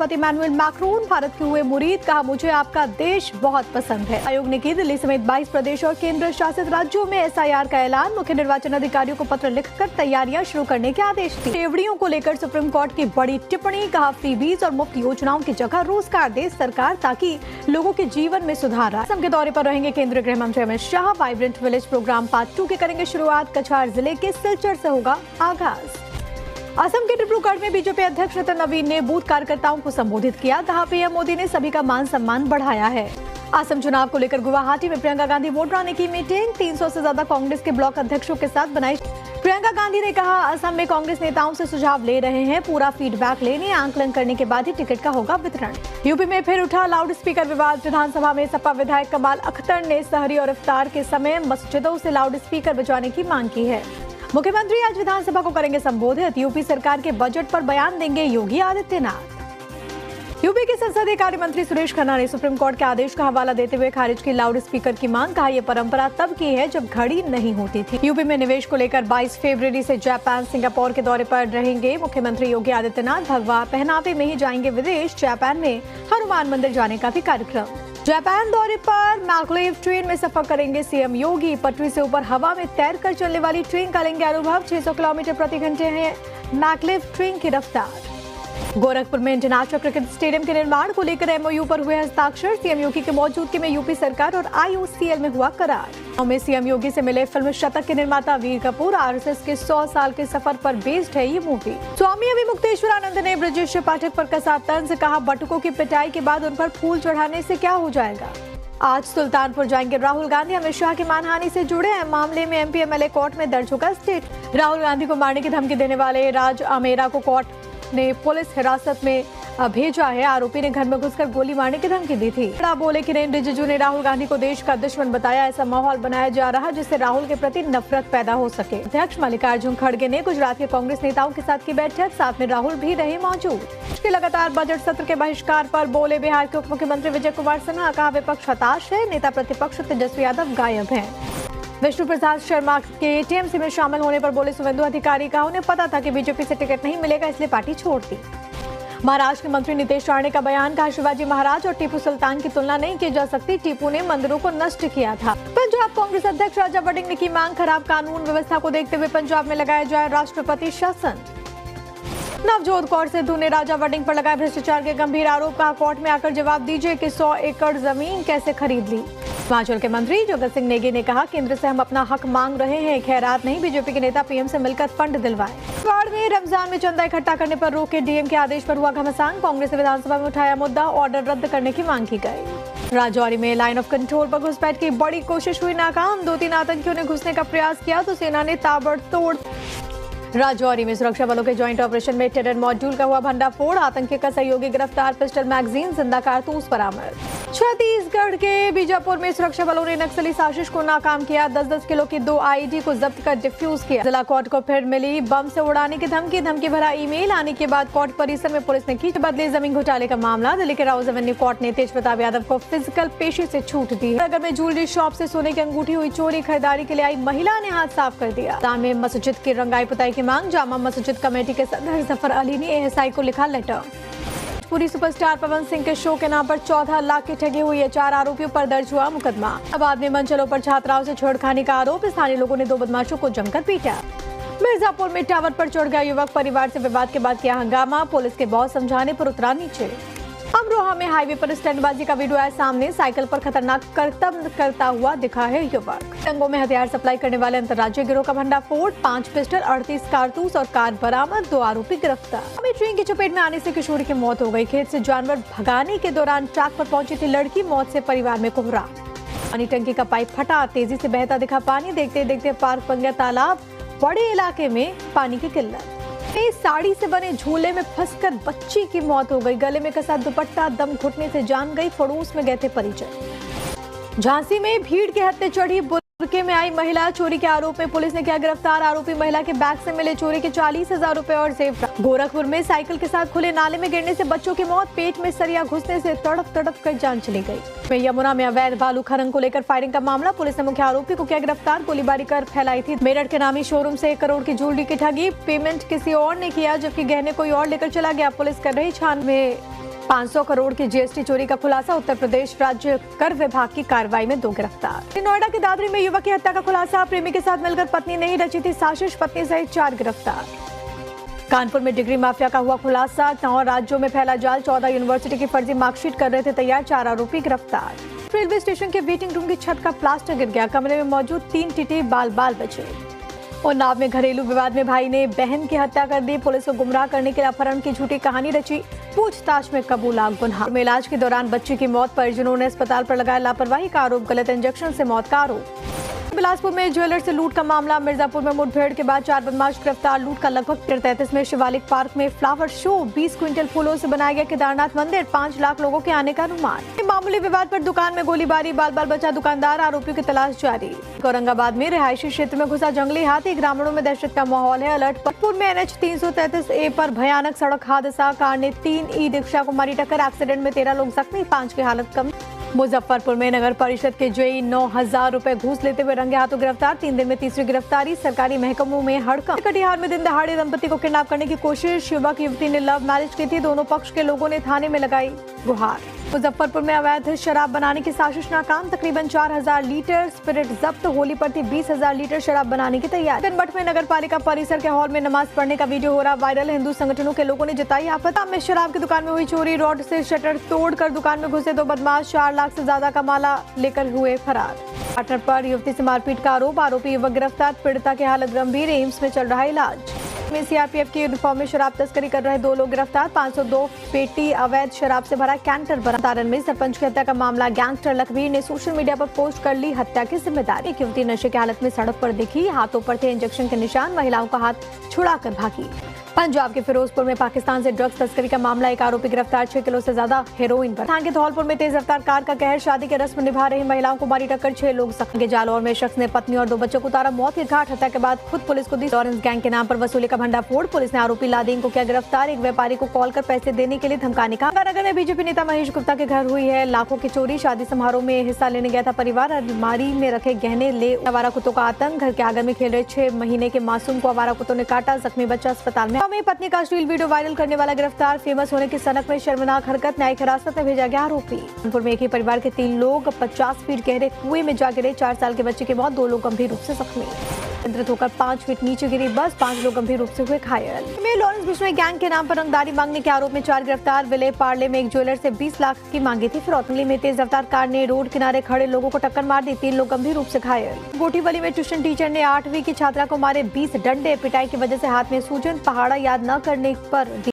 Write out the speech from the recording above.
राष्ट्रपति Emmanuel Macron Bharat के हुए मुरीद, कहा मुझे आपका देश बहुत पसंद है। आयोग ने की दिल्ली समेत 22 प्रदेश और केंद्र शासित राज्यों में SIR का ऐलान, मुख्य निर्वाचन अधिकारियों को पत्र लिखकर तैयारियां शुरू करने के आदेश दिए। रेवड़ियों को लेकर सुप्रीम कोर्ट की बड़ी टिप्पणी, कहा फ्रीबीज और मुफ्त योजनाओं की जगह रोजगार दे सरकार ताकि लोगों के जीवन में सुधार आए। असम के दौरे पर रहेंगे केंद्रीय गृह मंत्री Amit Shah. Vibrant village programme part 2 की करेंगे शुरुआत, कछार जिले के सिलचर से होगा आगाज। असम के डिब्रूगढ़ में बीजेपी अध्यक्ष नितिन नवीन ने बूथ कार्यकर्ताओं को संबोधित किया, कहा पीएम मोदी ने सभी का मान सम्मान बढ़ाया है। असम चुनाव को लेकर गुवाहाटी में प्रियंका गांधी वोटरों ने की मीटिंग, 300 से ज्यादा कांग्रेस के ब्लॉक अध्यक्षों के साथ बनाई। प्रियंका गांधी ने कहा असम में कांग्रेस नेताओं से सुझाव ले रहे हैं, पूरा फीडबैक लेने आंकलन करने के बाद ही टिकट का होगा वितरण। यूपी में फिर उठा लाउड स्पीकर विवाद, विधानसभा में सपा विधायक कमाल अख्तर ने सहरी और इफ्तार के समय मस्जिदों से लाउड स्पीकर बजवाने की मांग की है। मुख्यमंत्री आज विधानसभा को करेंगे संबोधित, यूपी सरकार के बजट पर बयान देंगे योगी आदित्यनाथ। यूपी के संसदीय कार्य मंत्री सुरेश खन्ना ने सुप्रीम कोर्ट के आदेश का हवाला देते हुए खारिज की लाउड स्पीकर की मांग, कहा यह परंपरा तब की है जब घड़ी नहीं होती थी। यूपी में निवेश को लेकर 22 फरवरी से जापान सिंगापुर के दौरे पर रहेंगे मुख्यमंत्री योगी आदित्यनाथ। भगवा पहनावे में ही जाएंगे विदेश, जापान में हनुमान मंदिर जाने का भी कार्यक्रम। जापान दौरे पर मैग्लेव ट्रेन में सफर करेंगे सीएम योगी, पटरी से ऊपर हवा में तैरकर चलने वाली ट्रेन का लेंगे अनुभव, 600 किलोमीटर प्रति घंटे है मैग्लेव ट्रेन की रफ्तार। गोरखपुर में इंटरनेशनल क्रिकेट स्टेडियम के निर्माण को लेकर MOU पर हुए हस्ताक्षर, सीएम योगी की मौजूदगी में यूपी सरकार और IOCL में हुआ करार। में सीएम योगी से मिले फिल्म शतक के निर्माता वीर कपूर, RSS के 100 साल के सफर पर बेस्ड है ये मूवी। स्वामी अभिमुक्तेश्वरानंद ने ब्रजेश पाठक पर कसा तंज, कहा बटुकों की पिटाई के बाद उन पर फूल चढ़ाने से क्या हो जाएगा। आज सुल्तानपुर जाएंगे राहुल गांधी, अमित शाह की मानहानि से जुड़े हैं मामले में MP MLA कोर्ट में दर्ज होगा स्टेट। राहुल गांधी को मारने की धमकी देने वाले राज आमेरा को कोर्ट ने पुलिस हिरासत में भेजा है। आरोपी ने घर में घुसकर गोली मारने की धमकी दी थी। बोले कि रिजिजू ने राहुल गांधी को देश का दुश्मन बताया, ऐसा माहौल बनाया जा रहा जिससे राहुल के प्रति नफरत पैदा हो सके। अध्यक्ष मल्लिकार्जुन खड़गे ने गुजरात के कांग्रेस नेताओं के साथ की बैठक, साथ में राहुल भी रहे मौजूद। के लगातार बजट सत्र के बहिष्कार पर बोले बिहार के उप मुख्यमंत्री विजय कुमार सिन्हा, कहा विपक्ष हताश है, नेता प्रतिपक्ष तेजस्वी यादव गायब हैं। विष्णु प्रसाद शर्मा के TMC में शामिल होने पर बोले सुवेंदु अधिकारी, कहा उन्हें पता था कि बीजेपी से टिकट नहीं मिलेगा इसलिए पार्टी छोड़ दी। महाराष्ट्र के मंत्री नीतीश राणे का बयान, कहा शिवाजी महाराज और टीपू सुल्तान की तुलना नहीं की जा सकती, टीपू ने मंदिरों को नष्ट किया था। पंजाब कांग्रेस अध्यक्ष राजा वड़िंग ने की मांग, खराब कानून व्यवस्था को देखते हुए पंजाब में लगाया जाए राष्ट्रपति शासन। नवजोत कौर सिद्धू ने राजा वड़िंग पर लगाए भ्रष्टाचार के गंभीर आरोप, कहा कोर्ट में आकर जवाब दीजिए कि 100 एकड़ जमीन कैसे खरीद ली। हिमाचल के मंत्री जगत सिंह नेगी ने कहा केंद्र से हम अपना हक मांग रहे हैं, खैरात नहीं, बीजेपी के नेता PM से मिलकर फंड दिलवाए। वाड़ में रमजान में चंदा इकट्ठा करने पर रोके, DM के आदेश पर हुआ घमासान, कांग्रेस ने विधानसभा में उठाया मुद्दा, ऑर्डर रद्द करने की मांग की गई। राजौरी में लाइन ऑफ कंट्रोल पर घुसपैठ की बड़ी कोशिश हुई नाकाम, 2-3 आतंकियों ने घुसने का प्रयास किया तो सेना ने ताबड़तोड़। राजौरी में सुरक्षा बलों के ज्वाइंट ऑपरेशन में टेरर मॉड्यूल का हुआ भंडाफोड़, आतंकी का सहयोगी गिरफ्तार, पिस्टल मैगजीन जिंदा कारतूस बरामद। छत्तीसगढ़ के बीजापुर में सुरक्षा बलों ने नक्सली साजिश को नाकाम किया, 10-10 किलो की 2 IED को जब्त कर डिफ्यूज किया। जिला कोर्ट को फिर मिली बम से उड़ाने की धमकी भरा ईमेल आने के बाद कोर्ट परिसर में पुलिस ने की बदले जमीन घोटाले का मामला। दिल्ली के राउज एवेन्यू कोर्ट ने तेज प्रताप यादव को फिजिकल पेशी से छूट दी। नगर में ज्वेलरी शॉप से सोने की अंगूठी हुई चोरी, खरीदारी के लिए आई महिला ने हाथ साफ कर दिया। दान में मस्जिद की रंगाई पुताई की मांग, जामा मस्जिद कमेटी के सदर जफर अली ने ASI को लिखा लेटर। पूरी सुपरस्टार पवन सिंह के शो के नाम पर 14 लाख की ठगी हुई है, 4 आरोपियों पर दर्ज हुआ मुकदमा। इलाहाबाद में मंचलों पर छात्राओं से छेड़खानी का आरोप, स्थानीय लोगों ने 2 बदमाशों को जमकर पीटा। मिर्जापुर में टावर पर चढ़ गया युवक, परिवार से विवाद के बाद किया हंगामा, पुलिस के बहुत समझाने पर उतरा नीचे। अमरोहा में हाईवे पर स्टैंडबाजी का वीडियो आया सामने, साइकिल पर खतरनाक करतब करता हुआ दिखा है युवक। रंगों में हथियार सप्लाई करने वाले अंतर्राज्यीय गिरोह का भंडाफोड़, 5 पिस्टल, 38 कारतूस और कार बरामद, 2 आरोपी गिरफ्तार। अभी ट्रेन की चपेट में आने से किशोरी की मौत हो गई, खेत से जानवर भगाने के दौरान ट्रैक पर पहुंची थी लड़की, मौत से परिवार में कोहरा। पानी टंकी का पाइप फटा, तेजी से बहता दिखा पानी, देखते देखते पार्क बन गया तालाब, बड़े इलाके में पानी की किल्लत। साड़ी से बने झूले में फंसकर बच्ची की मौत हो गई, गले में कसा दुपट्टा, दम घुटने से जान गई, पड़ोस में गए थे परिजन। झांसी में भीड़ के हत्थे चढ़ी बुरके में आई महिला, चोरी के आरोप में पुलिस ने किया गिरफ्तार, आरोपी महिला के बैग से मिले चोरी के 40,000 रुपए और जेवर। गोरखपुर में साइकिल के साथ खुले नाले में गिरने से बच्चों की मौत, पेट में सरिया घुसने से तड़प कर जान चली गई। यमुना में अवैध बालू खनन को लेकर फायरिंग का मामला, पुलिस ने मुख्य आरोपी को किया गिरफ्तार, गोलीबारी कर फैलाई थी। मेरठ के नामी शोरूम से 1 करोड़ की ज्वेलरी की ठगी, पेमेंट किसी और ने किया जबकि गहने कोई और लेकर चला गया, पुलिस कर रही छानबीन। 500 करोड़ की जीएसटी चोरी का खुलासा, उत्तर प्रदेश राज्य कर विभाग की कार्रवाई में 2 गिरफ्तार। नोएडा की दादरी में युवक की हत्या का खुलासा, प्रेमी के साथ मिलकर पत्नी ने ही रची थी साजिश, पत्नी सहित 4 गिरफ्तार। कानपुर में डिग्री माफिया का हुआ खुलासा, 9 राज्यों में फैला जाल, 14 यूनिवर्सिटी की फर्जी मार्कशीट कर रहे थे तैयार, 4 आरोपी गिरफ्तार। रेलवे स्टेशन के वेटिंग रूम की छत का प्लास्टर गिर गया, कमरे में मौजूद 3 टीटी बाल बचे। उन्नाव में घरेलू विवाद में भाई ने बहन की हत्या कर दी, पुलिस को गुमराह करने के लिए अपहरण की झूठी कहानी रची, पूछताछ में कबूला गुनाह। में इलाज के दौरान बच्ची की मौत, परिजनों ने अस्पताल पर लगाया लापरवाही का आरोप, गलत इंजेक्शन से मौत का आरोप। बिलासपुर में ज्वेलर से लूट का मामला, मिर्जापुर में मुठभेड़ के बाद 4 बदमाश गिरफ्तार, लूट का लगभग 33 में शिवालिक पार्क में फ्लावर शो, 20 क्विंटल फूलों से बनाया गया केदारनाथ मंदिर, 5 लाख लोगों के आने का अनुमान। मामूली विवाद पर दुकान में गोलीबारी, बाल बचा दुकानदार, आरोपियों की तलाश जारी। औरंगाबाद में रिहायशी क्षेत्र में घुसा जंगली हाथी, ग्रामीणों में दहशत का माहौल है, अलर्ट। पतपुर में NH 333A पर भयानक सड़क हादसा, कार ने 3 ई-रिक्शा को मारी टक्कर, एक्सीडेंट में 13 लोग जख्मी, 5 की हालत कम। मुजफ्फरपुर में नगर परिषद के जेई 9,000 रुपए घूस लेते हुए रंगे हाथों गिरफ्तार, 3 दिन में तीसरी गिरफ्तारी, सरकारी महकमों में हड़कंप। कटिहार में दिन दहाड़े दंपति को किडनैप करने की कोशिश, युवक युवती ने लव मैरिज की थी, दोनों पक्ष के लोगों ने थाने में लगाई गुहार। मुजफ्फरपुर में अवैध शराब बनाने की साजिश नाकाम, तकरीबन 4,000 लीटर स्पिरिट जब्त, होली पर थी 20,000 लीटर शराब बनाने की तैयारी। गनबट में नगर पालिका परिसर के हॉल में नमाज पढ़ने का वीडियो हो रहा वायरल, हिंदू संगठनों के लोगों ने जताई आपत्ति। में शराब की दुकान में हुई चोरी, रॉड से शटर तोड़कर दुकान में घुसे 2 बदमाश, 4 लाख से ज्यादा का माला लेकर हुए फरार। पार्टनर पर युवती से मारपीट का आरोप, आरोपी युवक गिरफ्तार, पीड़िता की हालत गंभीर, एम्स में चल रहा इलाज। में सीआरपीएफ की यूनिफॉर्म में शराब तस्करी कर रहे 2 लोग गिरफ्तार, 502 पेटी अवैध शराब से भरा कैंटर बरामद। तारन में सरपंच की हत्या का मामला, गैंगस्टर लखवीर ने सोशल मीडिया पर पोस्ट कर ली हत्या की जिम्मेदारी। एक युवती नशे की हालत में सड़क पर दिखी, हाथों पर थे इंजेक्शन के निशान, महिलाओं का हाथ छुड़ाकर भागी। पंजाब के फिरोजपुर में पाकिस्तान से ड्रग्स तस्करी का मामला, 1 आरोपी गिरफ्तार, 6 किलो से ज्यादा हेरोइन पर। के धौलपुर में तेज रफ्तार कार का कहर, शादी के रस्म निभा रही महिलाओं को मारी टक्कर, 6 लोग जख्मी। जालौर में शख्स ने पत्नी और 2 बच्चों को उतारा मौत के घाट, हत्या के बाद खुद पुलिस को दी लॉरेंस गैंग के नाम पर वसूली का भंडाफोड़, पुलिस ने आरोपी लादेन को किया गिरफ्तार, एक व्यापारी को कॉल कर पैसे देने के लिए धमकाने का। नगर में बीजेपी नेता महेश गुप्ता के घर हुई है लाखों की चोरी, शादी समारोह में हिस्सा लेने गया था परिवार, अलमारी में रखे गहने ले आवारा कुत्तों का आतंक, घर के आंगन में खेल रहे 6 महीने के मासूम को आवारा कुत्तों ने काटा, जख्मी बच्चा अस्पताल में। पत्नी का अश्लील वीडियो वायरल करने वाला गिरफ्तार, फेमस होने की सनक में शर्मनाक हरकत, न्यायिक हिरासत में भेजा गया आरोपी। कानपुर में एक ही परिवार के 3 लोग 50 फीट गहरे कुएं में जा गिरे, 4 साल के बच्चे की मौत, 2 लोग गंभीर रूप से जख्मी। नियंत्रित होकर 5 फीट नीचे गिरी बस, 5 लोग गंभीर रूप से हुए घायल। में लॉरेंस बिश्नोई गैंग के नाम पर रंगदारी मांगने के आरोप में 4 गिरफ्तार, विले पार्ले में एक ज्वेलर से 20 लाख की मांगी थी। फिरौतली में तेज रफ्तार कार ने रोड किनारे खड़े लोगों को टक्कर मार दी, 3 लोग गंभीर रूप से घायल। गोठीवली में ट्यूशन टीचर ने 8वीं की छात्रा को मारे 20 डंडे, पिटाई की वजह से हाथ में सूजन, पहाड़ा याद न करने पर